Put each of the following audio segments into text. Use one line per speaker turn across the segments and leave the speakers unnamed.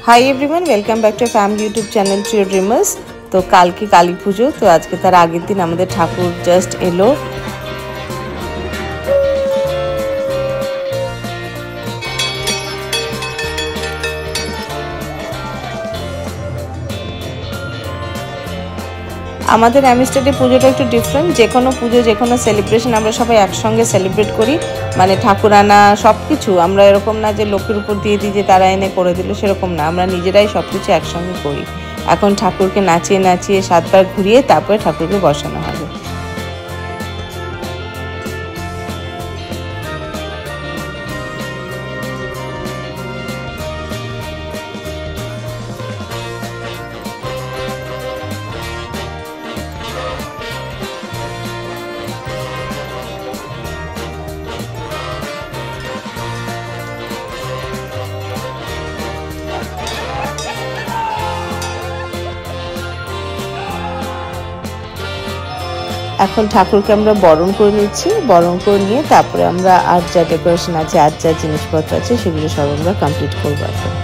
High everyone welcome back to family YouTube channel true dreamers. तो कल की काली पुजो तो आज के तार आगे दिन हमारे ठाकुर जस्ट एलो। আমাদের অ্যামস্টারডে পুজোটা একটু ডিফারেন্ট। যে কোনো পুজো যে কোনো সেলিব্রেশন আমরা সবাই একসঙ্গে সেলিব্রেট করি, মানে ঠাকুর আনা সব কিছু আমরা এরকম না যে লোকের উপর দিয়ে দিই যে তারা এনে করে দিল, সেরকম না, আমরা নিজেরাই সব কিছু একসঙ্গে করি। এখন ঠাকুরকে নাচিয়ে নাচিয়ে 7 বার ঘুরিয়ে তারপরে ঠাকুরকে বসানো হবে। এখন ঠাকুরকে আমরা বরণ করে নিচ্ছি, বরণ করে নিয়ে তারপরে আমরা আর যা ডেকোরেশন আছে আর যা জিনিসপত্র আছে সেগুলো সব আমরা কমপ্লিট করবো। এখন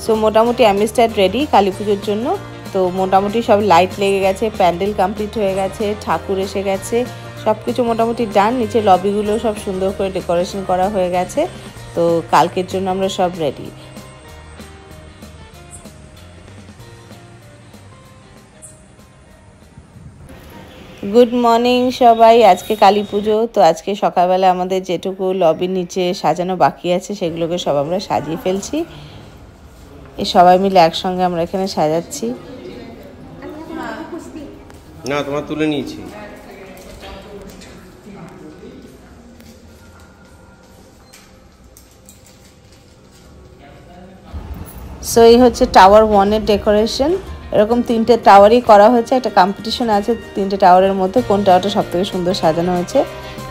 সো মোটামুটি অ্যামস্টার রেডি কালী পুজোর জন্য। তো মোটামুটি সব লাইট লেগে গেছে, প্যান্ডেল কমপ্লিট হয়ে গেছে, ঠাকুর এসে গেছে, সব কিছু মোটামুটি ডান। নিচে লবিগুলো সব সুন্দর করে ডেকোরেশন করা হয়ে গেছে। তো কালকের জন্য আমরা সব রেডি। গুড মর্নিং সবাই। আজকে কালী পুজো, তো আজকে সকালবেলা আমাদের যেটুকু লবির নিচে সাজানো বাকি আছে সেগুলোকে সব আমরা সাজিয়ে ফেলছি। এই সবাই মিলে একসঙ্গে আমরা এখানে সাজাচ্ছি।
না তোমার তুলে নিয়েছি।
সো এই হচ্ছে টাওয়ার 1-এর ডেকোরেশন। এরকম 3টে টাওয়ারই করা হয়েছে। একটা কম্পিটিশন আছে 3টে টাওয়ারের মধ্যে কোন টাওয়ারটা সব থেকে সুন্দর সাজানো হয়েছে।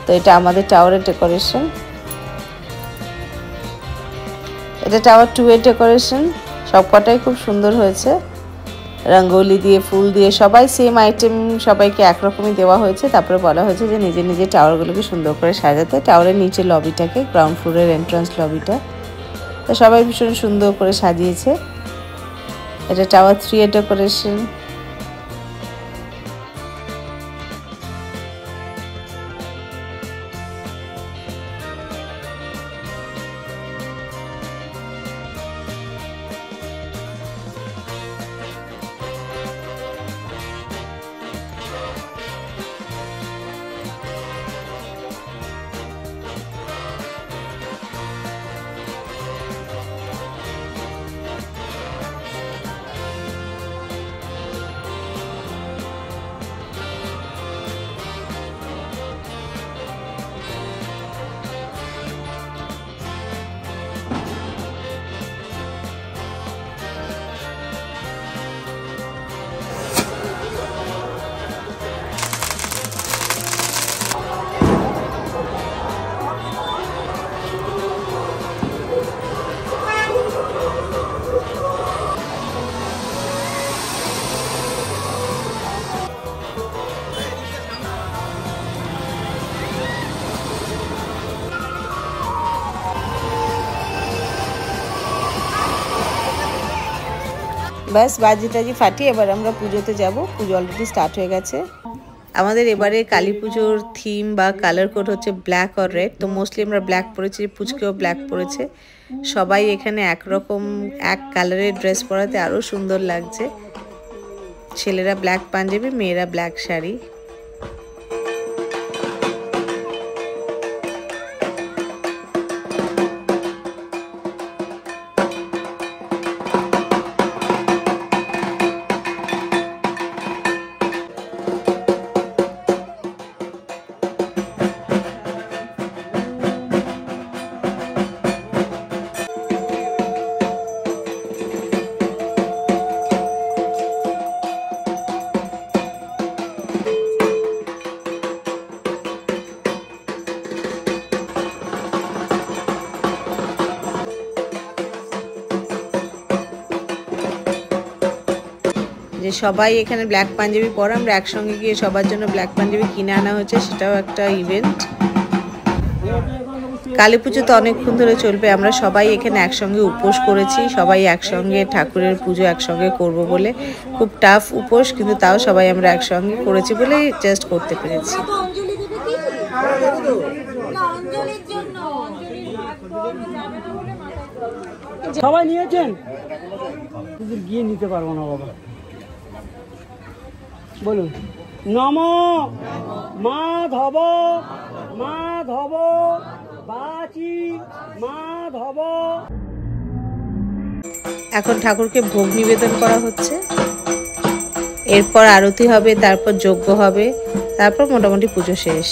তো এটা আমাদের টাওয়ারের ডেকোরেশন। এটা টাওয়ার 2-এর ডেকোরেশন। সবকটাই খুব সুন্দর হয়েছে, রঙ্গোলি দিয়ে ফুল দিয়ে সবাই সেম আইটেম সবাইকে একরকমই দেওয়া হয়েছে। তারপরে বলা হয়েছে যে নিজে নিজে টাওয়ারগুলোকে সুন্দর করে সাজাতে। টাওয়ারের নিচে লবিটাকে, গ্রাউন্ড ফ্লোরের এন্ট্রান্স লবিটা, তো সবাই ভীষণ সুন্দর করে সাজিয়েছে। এটা টাওয়ার 3-এর ডেকোরেশন। ব্যাস বাজি টাজি ফাটিয়ে এবার আমরা পুজোতে যাব। পুজো অলরেডি স্টার্ট হয়ে গেছে। আমাদের এবারে কালী পুজোর থিম বা কালার কোড হচ্ছে ব্ল্যাক আর রেড। তো মোস্টলি আমরা ব্ল্যাক পরেছি, পুচকেও ব্ল্যাক পরেছে। সবাই এখানে একরকম এক কালারের ড্রেস পরাতে আরও সুন্দর লাগছে। ছেলেরা ব্ল্যাক পাঞ্জাবি, মেয়েরা ব্ল্যাক শাড়ি। যে সবাই এখানে ব্ল্যাক পাঞ্জাবি পরে আমরা একসঙ্গে গিয়ে সবার জন্য ব্ল্যাক পাঞ্জাবি কিনে আনা হয়েছে, সেটাও একটা ইভেন্ট। কালী পুজো তো অনেকক্ষণ ধরে চলবে, আমরা সবাই এখানে একসঙ্গে উপোস করেছি, সবাই একসঙ্গে ঠাকুরের পুজো একসঙ্গে করব বলে। খুব টাফ উপোস, কিন্তু তাও সবাই আমরা একসঙ্গে করেছি বলে জাস্ট করতে পেরেছি।
সবাই নিয়েছেন, গিয়ে নিতে পারবো না বাবা। বলুন নম মাধব মাধব বাচি মাধব।
এখন ঠাকুরকে ভোগ নিবেদন করা হচ্ছে, এরপর আরতি হবে, তারপর যজ্ঞ হবে, তারপর মোটামুটি পুজো শেষ।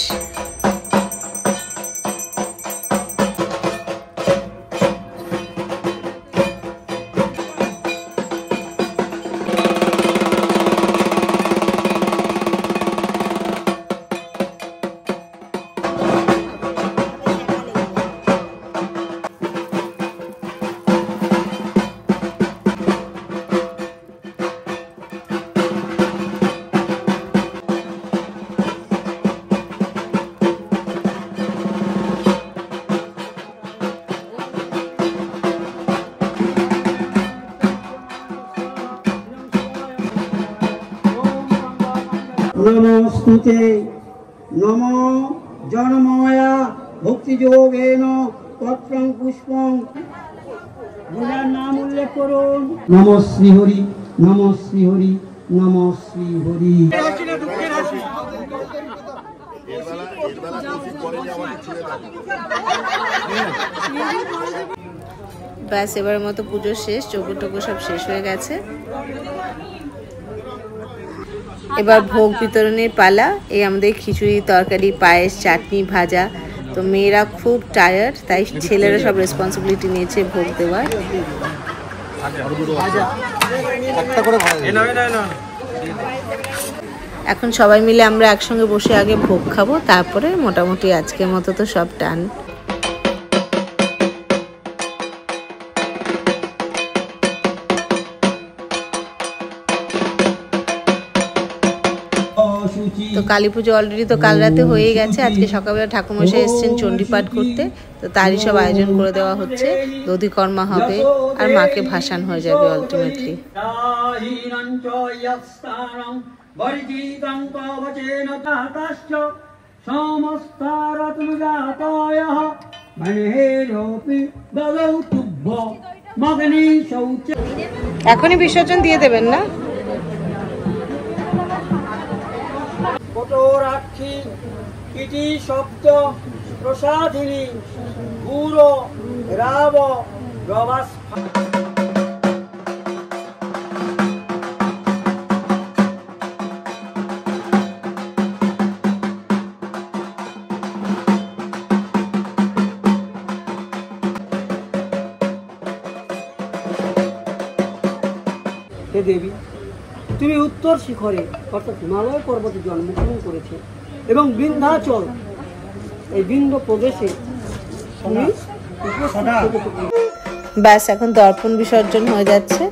নমস্তুতে নম জনময়া ভক্তিযোগেন পত্রং পুষ্পং। পূজার নাম উল্লেখ করুন। নম শ্রী হরি, নম শ্রী হরি, নম শ্রী হরি।
ব্যাস, এবারের মতো পুজো শেষ, যজ্ঞ টজ্ঞ সব শেষ হয়ে গেছে। এবার ভোগ বিতরণের পালা। এই আমাদের খিচুড়ি, তরকারি, পায়েস, চাটনি, ভাজা। তো মেয়েরা খুব টায়ার্ড, তাই ছেলেরা সব রেসপন্সিবিলিটি নিয়েছে ভোগ দেওয়ার। এখন সবাই মিলে আমরা একসঙ্গে বসে আগে ভোগ খাবো, তারপরে মোটামুটি আজকের মতো তো সব ডান। তো কালী পুজো অলরেডি তো কাল রাতে হয়ে গেছে। আজকে সকালবেলা ঠাকুরমশাই এসেছেন চণ্ডীপাঠ করতে, তো তারই সব আয়োজন করে দেওয়া হচ্ছে। দধিকর্মা হবে আর মাকে ভাসান হয়ে যাবে আলটিমেটলি। এখনই বিসর্জন দিয়ে দেবেন না?
কটোরাক্ষী কীটি শব্দ প্রসাদিনী গুরো রাব রবাস। হে দেবী, তুমি উত্তর শিখরে অর্থাৎ হিমালয় পর্বতে জন্মগ্রহণ করেছে এবং বিন্ধ্যাচল এই বিন্ধ্য প্রদেশে তুমি
ব্যাস, এখন দর্পণ বিসর্জন হয়ে যাচ্ছে।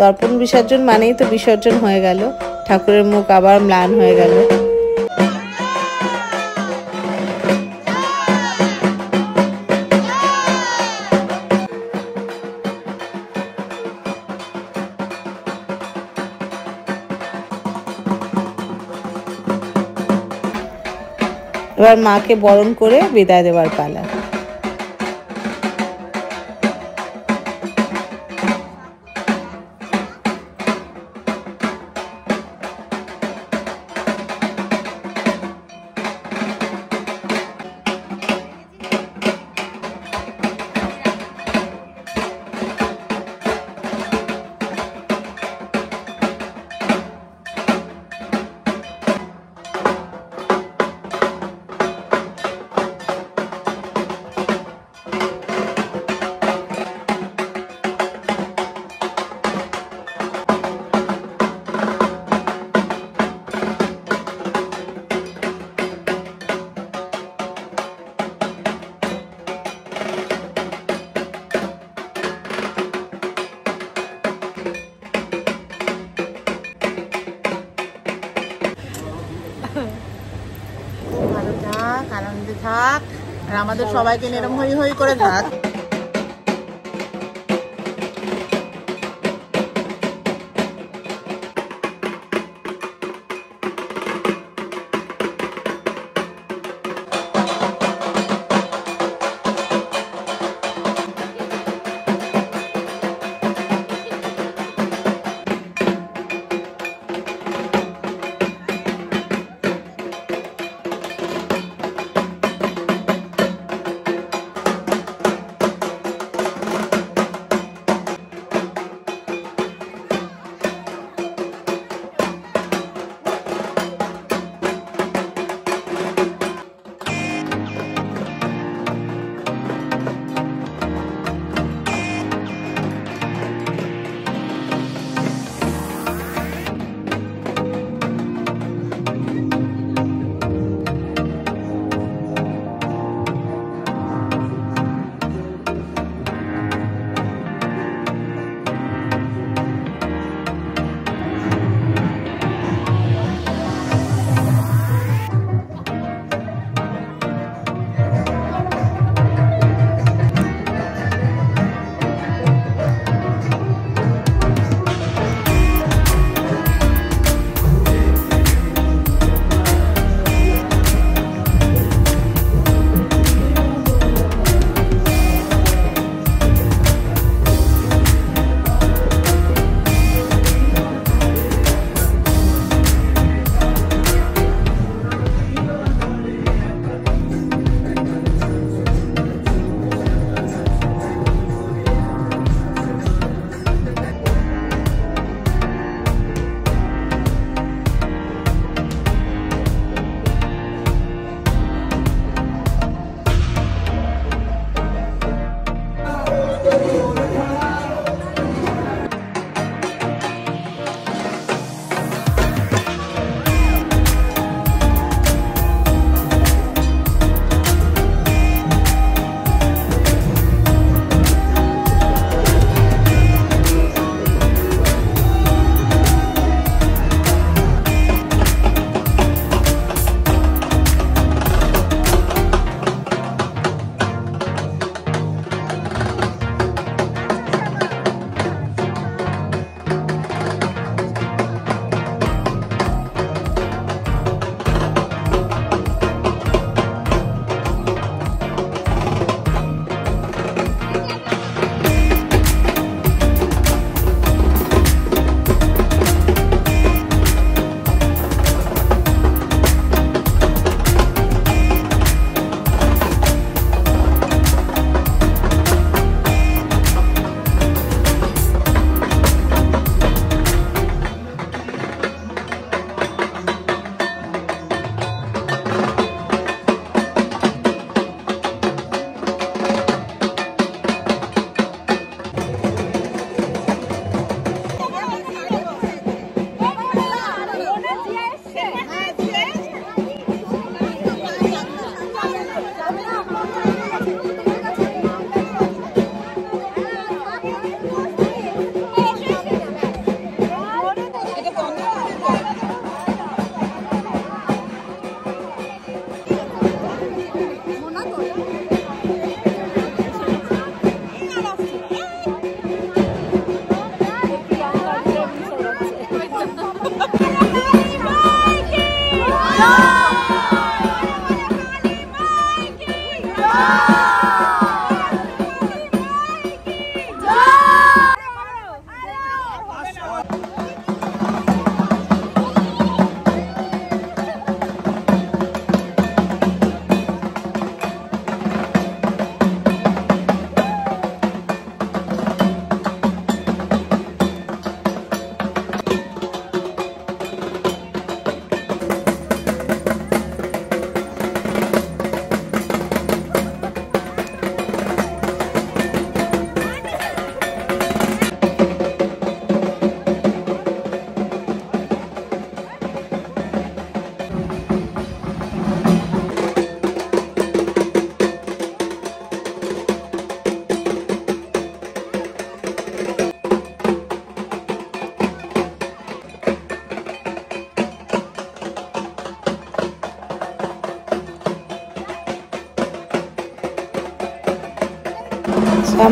দর্পণ বিসর্জন মানেই তো বিসর্জন হয়ে গেল, ঠাকুরের মুখ আবার ম্লান হয়ে গেল। এবার মাকে বরণ করে বিদায় দেওয়ার পালা।
থাক, আর আমাদের সবাইকে এরকম হই হই করে থাক।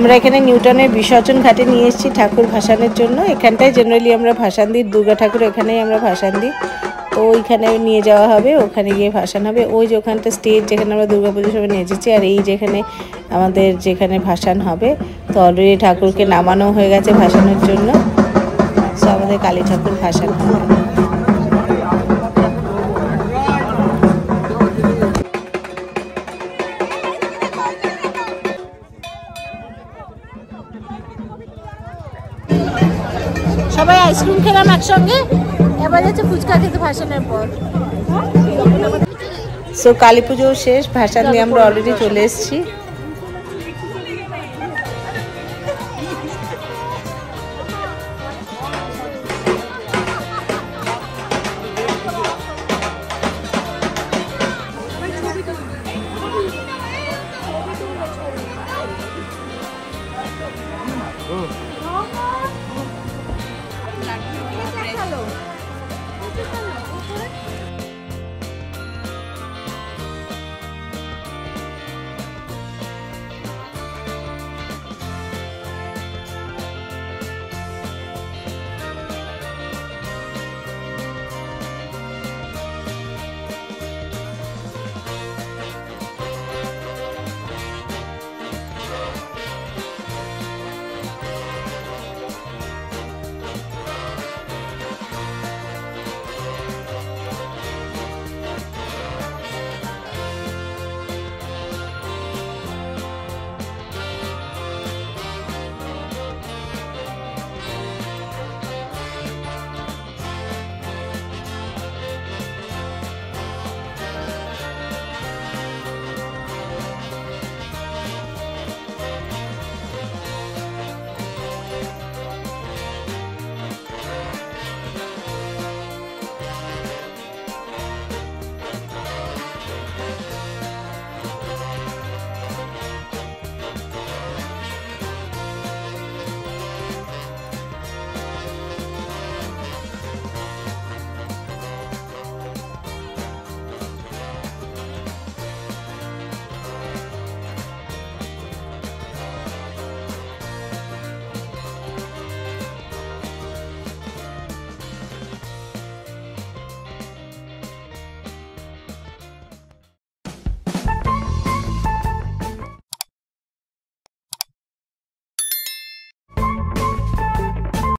আমরা এখানে নিউটনের বিসর্জন ঘাটে নিয়ে এসেছি ঠাকুর ভাসানের জন্য। এখানটায় জেনারেলি আমরা ভাসান দিই, দুর্গা ঠাকুর এখানেই আমরা ভাসান দিই। তো ওইখানে নিয়ে যাওয়া হবে, ওখানে গিয়ে ভাসান হবে। ওই যে ওখানটা স্টেজ যেখানে আমরা দুর্গাপুজোর সময় নেচেছি, আর এই যেখানে আমাদের যেখানে ভাসান হবে। তো অলরেডি ঠাকুরকে নামানো হয়ে গেছে ভাসানোর জন্য। তো আমাদের কালী ঠাকুর ভাসান হবে।
সবাই আইসক্রিম খেলাম একসঙ্গে, এবার হচ্ছে ফুচকা খেতে ভাসানোর পর।
সো কালী পুজো শেষ, ভাসান দিয়ে আমরা অলরেডি চলে এসেছি।